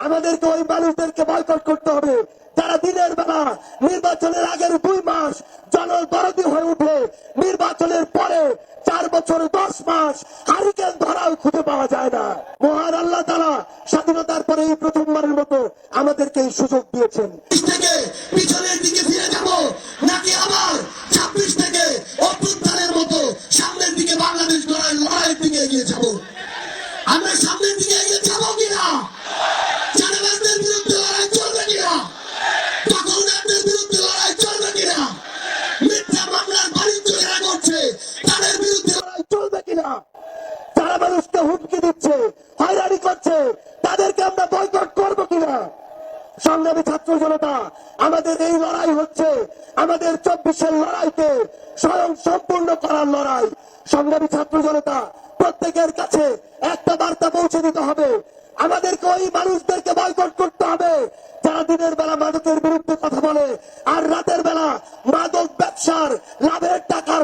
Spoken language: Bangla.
আমাদেরকে ওই মানুষদেরকে বয়কট করতে হবে যারা দিনের বেলা নির্বাচনের আগের 2 মাস জনদরদী হয়ে উঠে নির্বাচনের পরে 4 বছর 10 মাস হারিকেন ধরাও খুঁজে পাওয়া যায় না। মহান আল্লাহ তাআলা স্বাধীনতার পরে এই প্রথমবারের মতো আমাদেরকে এই সুযোগ দিয়েছেন। থেকে পিছনের দিকে ফিরে যাব নাকি আবার 26 থেকে অভ্যুত্থানের মতো সামনের দিকে বাংলাদেশ লড়াইয়ের দিকে এগিয়ে যাব? আমরা সামনের দিকে এগিয়ে যাব কিনা? চাঁদাবাজদের বিরুদ্ধে লড়াই চলবে কিনা? দখলদারদের বিরুদ্ধে লড়াই চলবে কিনা? মিথ্যা মামলার বাণিজ্য যারা করছে তাদের বিরুদ্ধে লড়াই চলবে কিনা? যারা মানুষকে হুমকি দিচ্ছে, হয়রানি করছে, তাদেরকে আমরা বয়কট করব কিনা? সংগ্রামী ছাত্র জনতা, আমাদের এই লড়াই হচ্ছে আমাদের 24-এর লড়াইকে স্বয়ং সম্পূর্ণ করার লড়াই। সংগ্রামী ছাত্র জনতা, প্রত্যেকের কাছে একটা বার্তা পৌঁছে দিতে হবে, আমাদেরকে ওই মানুষদেরকে বয়কট করতে হবে যারা দিনের বেলা মাদকের বিরুদ্ধে কথা বলে আর রাতের বেলা মাদক ব্যবসার লাভের টাকার